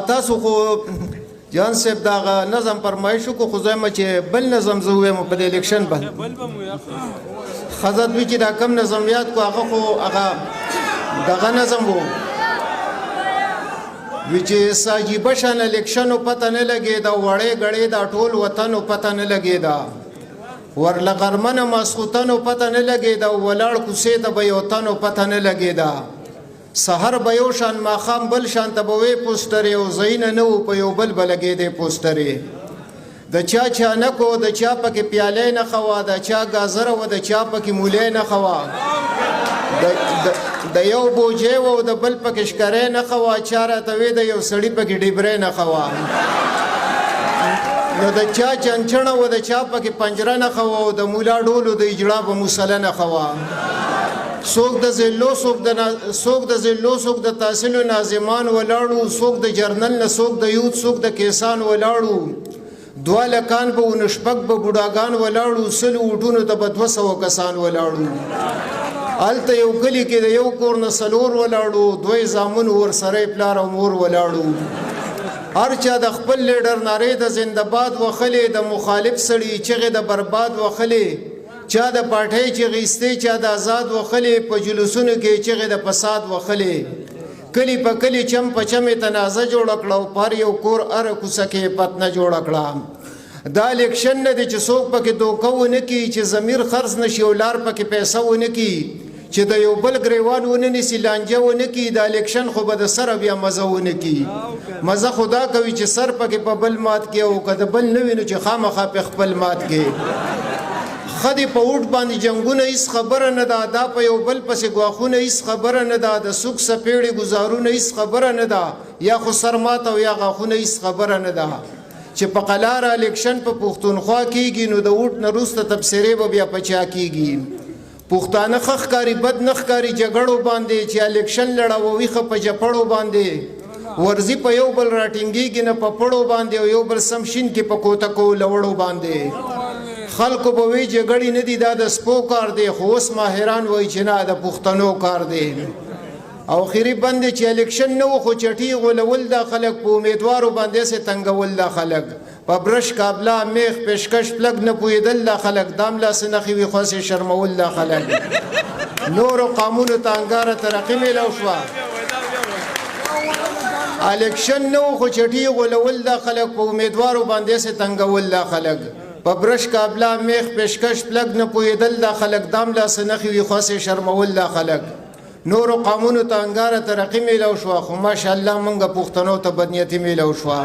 تاسو خو جان صاحب دا نظم فرمایشو کو خو زما چې بل نظم زوې مو په الیکشن باندې خزت وی چې دا کم نظمیات کو هغه خو هغه دغه نظم وو وی چې ساجیبه شان الیکشن پته نه لګي دا وړې غړې دا ټول وطن پته نه لګي دا ورلغرمن مسخوتن پته نه لګي دا ولاړ کوسې ته به یو تن پته نه لګي دا سحر به یو شان ماخام بل شان ته به وې پوسټرې او زین نه و په یو بل بلګې دې پوسټرې د چا چا نه کو د چا پکې پیالې نه خوا د چا گازر و د چا پکې مولې نه خوا د یو بوجه و د بل پکې شکرې نه خوا چاره ته وې د یو سړی پکې ډیبرې نه خوا نو د چا چنچنه و د چا پکې پنجره نه خوا او د مولا ډولو د اجړا په مصله نه خوا څوک د زلو څوک د تحصیل ناظمان ولاړو څوک د جرنل نه څوک د یوت څوک د کیسان ولاړو دوه لکان به ونشپک به بوډاګان ولاړو سلو وټونو ته به 200 کسان ولاړو هلته یو کلي کې د یو کور نه څلور ولاړو دوی زامن ورسره پلار او مور ولاړو هر چا د خپل لیډر نارې د زنده‌باد وخلې د مخالف سړي چغې د برباد وخلې چا د پاټۍ چې غیستې چا د آزاد وخلې په جلوسونو کې چغې د فساد وخلې کلی په کلی چم په چمې تنازه جوړه کړه او پر یو کور اره کوڅه کې پتنه جوړه کړه دا الیکشن نه دی چې څوک پکې دوکه ونه کړي چې ضمیر خرڅ نشي او لار پکې پیسه ونه کړي چې د یو بل ګریوان ونه نیسي لانجه ونه کړي دا الیکشن خو به د سره بیا مزه ونه کړي مزه خدا کوي چې سر پکې په بل مات کې او که د بل نه وي نو چې خامخا په خپل مات کې خدي په وټ باندې جنگونه هیڅ خبره نه ده دا په یو بل پسې غواخونه هیڅ خبره نه ده د سوک سپېړې گزارونه هیڅ خبره نه ده یا خو سرمات او یا غاخونه هیڅ خبره نه ده چې په قلار الیکشن په پښتونخوا کېږي نو د وټ نه وروسته تبصرې به بیا پچا کېږي پښتانه خخکاری بد نخکاری جګړو باندې چې الیکشن لړاوي خو په جپړو باندې ورزي په یو بل راټینګيږي نه په پړو باندې او یو بل سمشین کې په کوته کو لوړو باندې خلکو به وی جګړې نه دي دا د سپو کار دی خو اوس ماهران وایي چې نه د پښتنو کار دی او خیری باندې چې الیکشن نه و خو چټي غولول دا خلک په امیدوارو باندې سه تنګول دا خلک په برش کابلا میخ پیشکش پلګ نه پویدل دا خلک دام لا سنخي وي خاصه شرمول دا خلک نور قانون تانګار ترقی ملو شو الیکشن نه و خو چټي غولول دا خلک په امیدوارو باندې سه تنګول دا خلک په برش کابلا میخ پیشکش پلګ نه پویدل دا خلک دام لا سنخي وي خاصه شرمول دا خلک نور قانون ته انګار ترقی ملو شو خو ماشاءالله مونږ پښتنو ته بدنیتی ملو شو